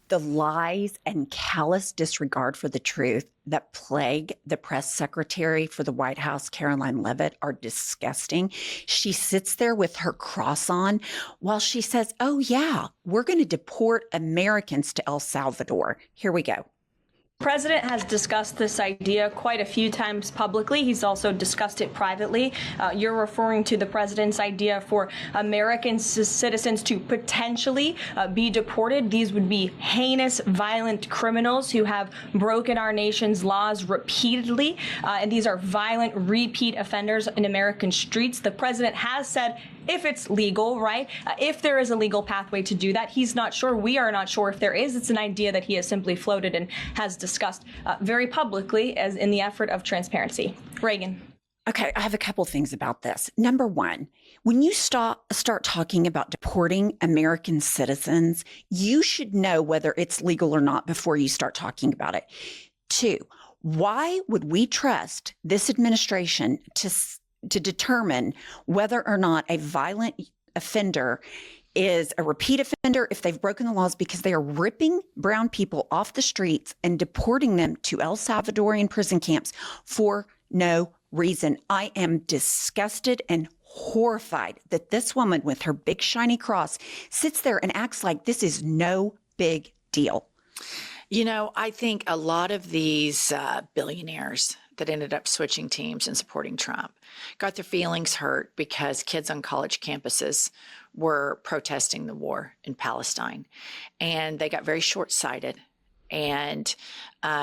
The lies and callous disregard for the truth that plague the press secretary for the White House, Karoline Leavitt, are disgusting. She sits there with her cross on while she says, oh, yeah, we're going to deport Americans to El Salvador. Here we go. The president has discussed this idea quite a few times publicly. He's also discussed it privately. You're referring to the president's idea for American citizens to potentially be deported. These would be heinous, violent criminals who have broken our nation's laws repeatedly. And these are violent, repeat offenders in American streets. The president has said if it's legal, right? If there is a legal pathway to do that, he's not sure. We are not sure if there is. It's an idea that he has simply floated and has discussed very publicly as in the effort of transparency. Reagan. Okay, I have a couple things about this. Number one, when you start talking about deporting American citizens, you should know whether it's legal or not before you start talking about it. Two, why would we trust this administration to determine whether or not a violent offender is a repeat offender if they've broken the laws, because they are ripping brown people off the streets and deporting them to El Salvadorian prison camps for no reason? I am disgusted and horrified that this woman with her big shiny cross sits there and acts like this is no big deal. You know, I think a lot of these billionaires that ended up switching teams and supporting Trump got their feelings hurt because kids on college campuses were protesting the war in Palestine. And they got very short-sighted. And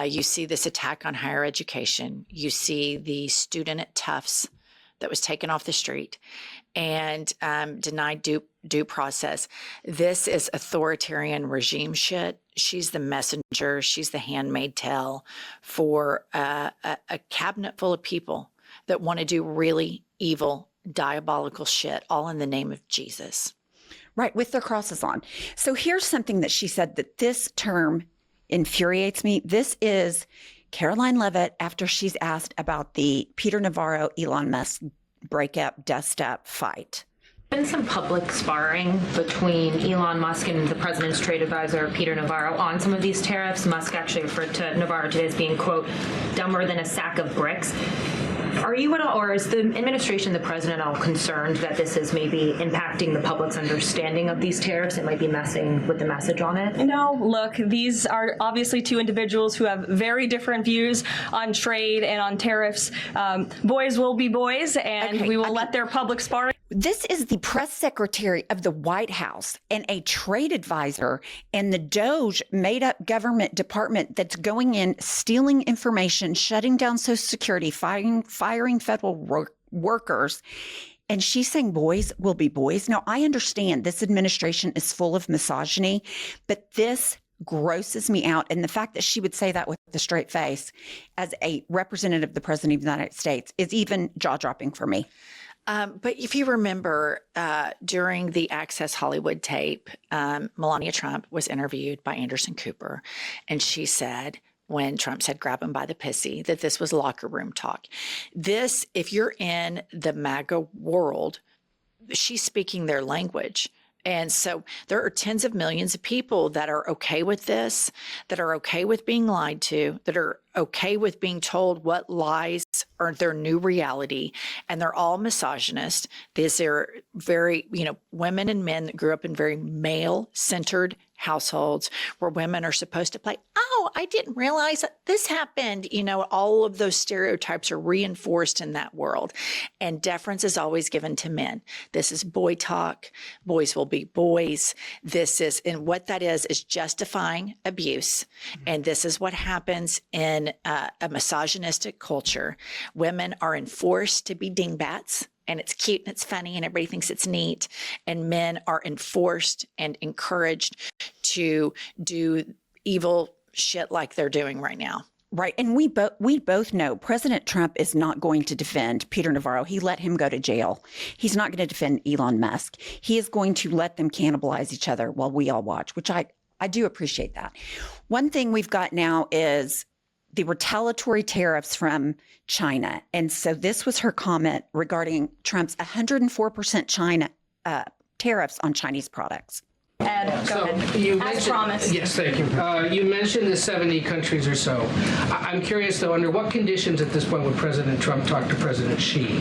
you see this attack on higher education. You see the student at Tufts that was taken off the street and denied due process. This is authoritarian regime shit. She's the messenger. She's the handmaid tale for a cabinet full of people that want to do really evil, diabolical shit, all in the name of Jesus. Right, with their crosses on. So here's something that she said that this term infuriates me. This is Karoline Leavitt after she's asked about the Peter Navarro, Elon Musk breakup, dust up fight. Been some public sparring between Elon Musk and the president's trade advisor, Peter Navarro, on some of these tariffs. Musk actually referred to Navarro today as being, quote, dumber than a sack of bricks. Are you at all, or is the administration, the president, all concerned that this is maybe impacting the public's understanding of these tariffs? It might be messing with the message on it? No, look, these are obviously two individuals who have very different views on trade and on tariffs. Boys will be boys, and we will let their public sparring. This is the press secretary of the White House and a trade advisor and the Doge made-up government department that's going in, stealing information, shutting down Social Security, firing federal workers. And she's saying boys will be boys. Now, I understand this administration is full of misogyny, but this grosses me out. And the fact that she would say that with a straight face as a representative of the president of the United States is even jaw-dropping for me. But if you remember, during the Access Hollywood tape, Melania Trump was interviewed by Anderson Cooper, and she said, when Trump said, grab him by the pussy, that this was locker room talk. This, if you're in the MAGA world, she's speaking their language. And so there are tens of millions of people that are okay with this, that are okay with being lied to, that are okay with being told what lies are their new reality. And they're all misogynist. These are very, women and men that grew up in very male-centered households where women are supposed to play, oh, I didn't realize that this happened. All of those stereotypes are reinforced in that world. And deference is always given to men. This is boy talk. Boys will be boys. And what that is justifying abuse. And this is what happens in a misogynistic culture. Women are enforced to be dingbats. And it's cute and it's funny and everybody thinks it's neat. And men are enforced and encouraged to do evil shit like they're doing right now. Right. And we both know President Trump is not going to defend Peter Navarro. He let him go to jail. He's not going to defend Elon Musk. He is going to let them cannibalize each other while we all watch, which I do appreciate that. One thing we've got now is the retaliatory tariffs from China. And so this was her comment regarding Trump's 104% China tariffs on Chinese products. Ed, go ahead. You As mentioned, promised. yes, thank you. You mentioned the 70 countries or so. I'm curious, though, under what conditions at this point would President Trump talk to President Xi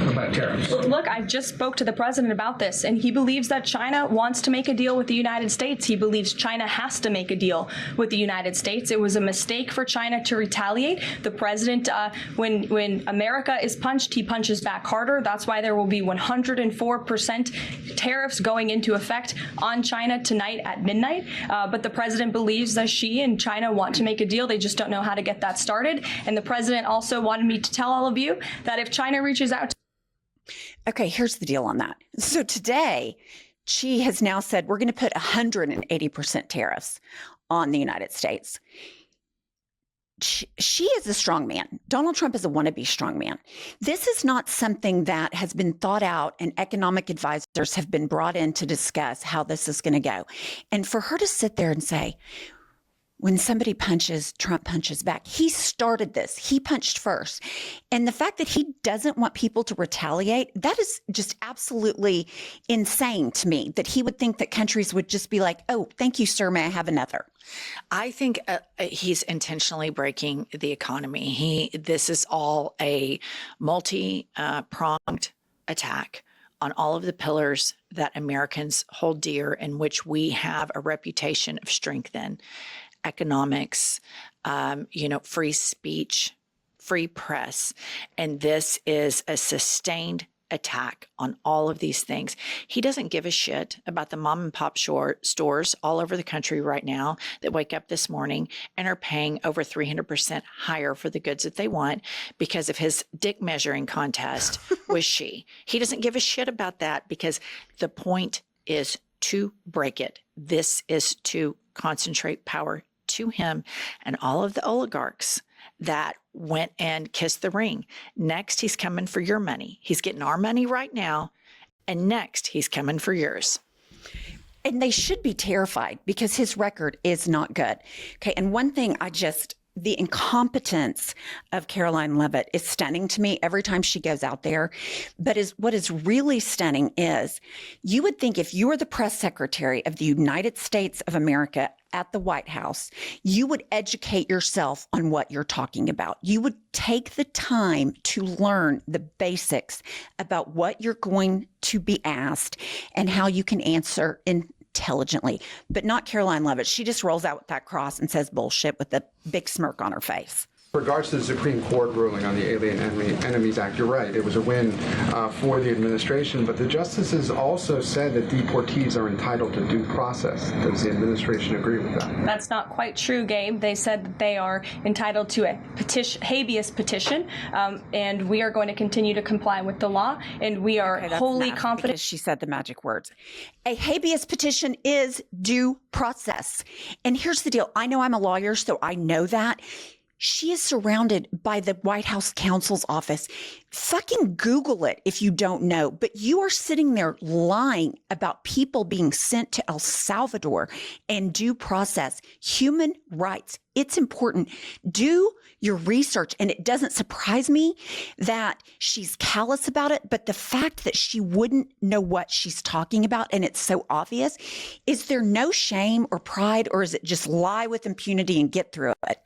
about tariffs? Look, I just spoke to the president about this, and he believes that China wants to make a deal with the United States. He believes China has to make a deal with the United States. It was a mistake for China to retaliate. The president, when America is punched, he punches back harder. That's why there will be 104% tariffs going into effect on China tonight at midnight. But the president believes that Xi and China want to make a deal. They just don't know how to get that started. And the president also wanted me to tell all of you that if China reaches out to Okay, here's the deal on that. So today, Xi has now said we're going to put 180% tariffs on the United States. Xi is a strong man. Donald Trump is a wannabe strong man. This is not something that has been thought out, and economic advisors have been brought in to discuss how this is going to go. And for her to sit there and say, when somebody punches, Trump punches back. He started this. He punched first. And the fact that he doesn't want people to retaliate, that is just absolutely insane to me, that he would think that countries would just be like, oh, thank you, sir. May I have another? I think he's intentionally breaking the economy. This is all a multi-pronged attack on all of the pillars that Americans hold dear, in which we have a reputation of strength in. Economics, free speech, free press. And this is a sustained attack on all of these things. He doesn't give a shit about the mom and pop stores all over the country right now that wake up this morning and are paying over 300% higher for the goods that they want because of his dick measuring contest with Xi. He doesn't give a shit about that, because the point is to break it. This is to concentrate power to him and all of the oligarchs that went and kissed the ring. Next, he's coming for your money. He's getting our money right now, and next, he's coming for yours. And they should be terrified, because his record is not good. Okay, and one thing the incompetence of Karoline Leavitt is stunning to me every time she goes out there. But what is really stunning is, you would think if you were the press secretary of the United States of America at the White House, you would educate yourself on what you're talking about. You would take the time to learn the basics about what you're going to be asked and how you can answer intelligently, but not Karoline Leavitt. She just rolls out with that cross and says bullshit with a big smirk on her face. In regards to the Supreme Court ruling on the Alien Enemies Act, you're right. It was a win for the administration, but the justices also said that deportees are entitled to due process. Does the administration agree with that? That's not quite true, Gabe. They said that they are entitled to a habeas petition, and we are going to continue to comply with the law, and we are wholly confident. Because she said the magic words. A habeas petition is due process. And here's the deal. I know I'm a lawyer, so I know that. She is surrounded by the White House counsel's office. Fucking Google it if you don't know. But you are sitting there lying about people being sent to El Salvador and due process, human rights. It's important. Do your research. And it doesn't surprise me that she's callous about it. But the fact that she wouldn't know what she's talking about, and it's so obvious, is there no shame or pride, or is it just lie with impunity and get through it?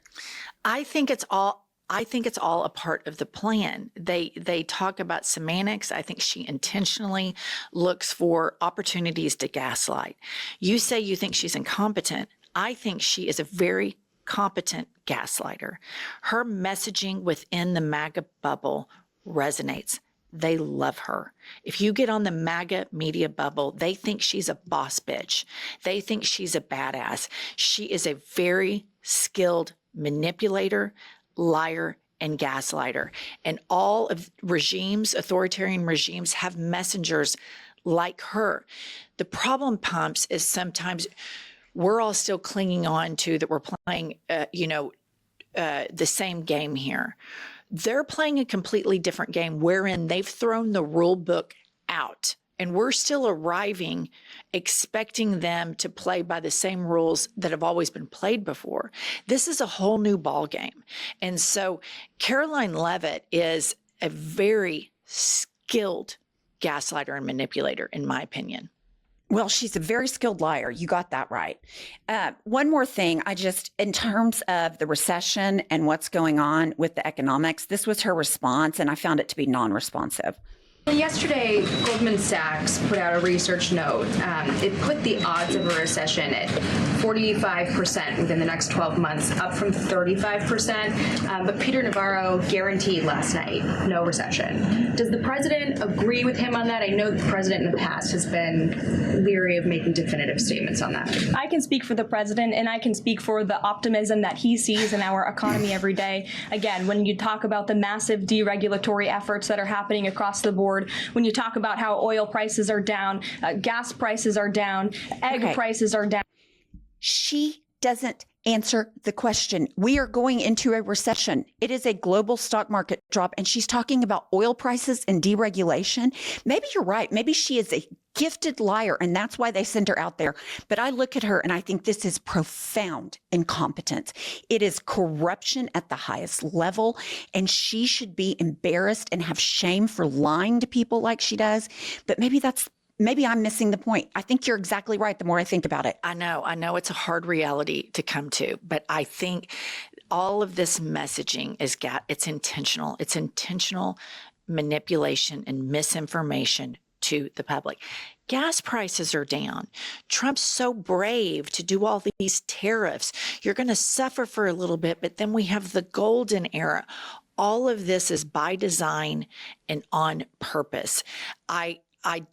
I think it's all a part of the plan. They talk about semantics. I think she intentionally looks for opportunities to gaslight. You say you think she's incompetent. I think she is a very competent gaslighter. Her messaging within the MAGA bubble resonates. They love her. If you get on the MAGA media bubble, they think she's a boss bitch. They think she's a badass. She is a very skilled manipulator, liar, and gaslighter. And all of regimes, authoritarian regimes, have messengers like her. The problem, Pumps, is sometimes we're all still clinging on to that we're playing, the same game here. They're playing a completely different game, wherein they've thrown the rule book out. And we're still arriving, expecting them to play by the same rules that have always been played before. This is a whole new ball game. And so Karoline Leavitt is a very skilled gaslighter and manipulator, in my opinion. Well, she's a very skilled liar. You got that right. One more thing, in terms of the recession and what's going on with the economics, this was her response, and I found it to be non-responsive. Yesterday, Goldman Sachs put out a research note. It put the odds of a recession at 45% within the next 12 months, up from 35%. But Peter Navarro guaranteed last night no recession. Does the president agree with him on that? I know the president in the past has been leery of making definitive statements on that. I can speak for the president, and I can speak for the optimism that he sees in our economy every day. Again, when you talk about the massive deregulatory efforts that are happening across the board, when you talk about how oil prices are down, gas prices are down, egg prices are down. She doesn't answer the question. We are going into a recession. It is a global stock market drop, and she's talking about oil prices and deregulation. Maybe you're right. Maybe she is a gifted liar, and that's why they sent her out there. But I look at her and I think this is profound incompetence. It is corruption at the highest level, and she should be embarrassed and have shame for lying to people like she does. But maybe I'm missing the point. I think you're exactly right the more I think about it. I know it's a hard reality to come to, but I think all of this messaging it's intentional. It's intentional manipulation and misinformation to the public. Gas prices are down. Trump's so brave to do all these tariffs. You're going to suffer for a little bit, but then we have the golden era. All of this is by design and on purpose. I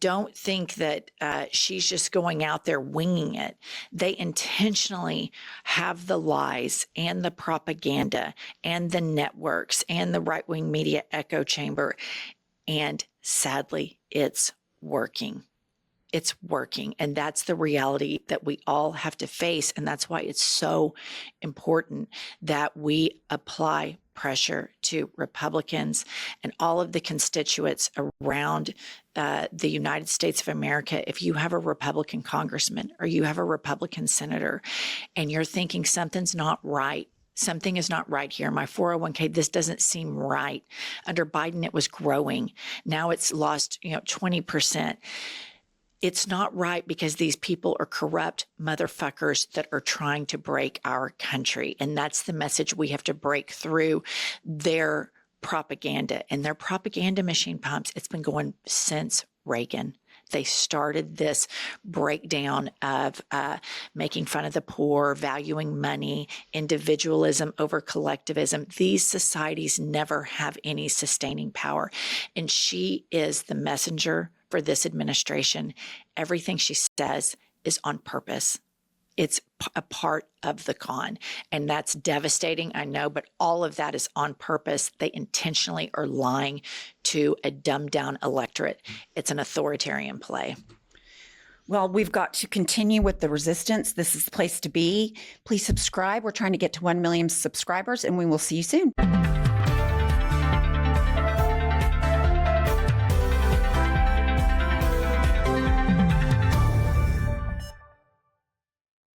don't think that she's just going out there winging it. They intentionally have the lies and the propaganda and the networks and the right-wing media echo chamber. And sadly, it's working. It's working. And that's the reality that we all have to face. And that's why it's so important that we apply pressure to Republicans and all of the constituents around the United States of America. If you have a Republican congressman or you have a Republican senator and you're thinking something's not right, something is not right here. My 401k, this doesn't seem right. Under Biden, it was growing. Now it's lost, 20%. It's not right because these people are corrupt motherfuckers that are trying to break our country. And that's the message we have to break through their propaganda. And their propaganda machine pumps, it's been going since Reagan. They started this breakdown of making fun of the poor, valuing money, individualism over collectivism. These societies never have any sustaining power. And she is the messenger for this administration. Everything she says is on purpose. It's a part of the con. And that's devastating, I know, but all of that is on purpose. They intentionally are lying to a dumbed down electorate. It's an authoritarian play. Well, we've got to continue with the resistance. This is the place to be. Please subscribe. We're trying to get to 1 million subscribers, and we will see you soon.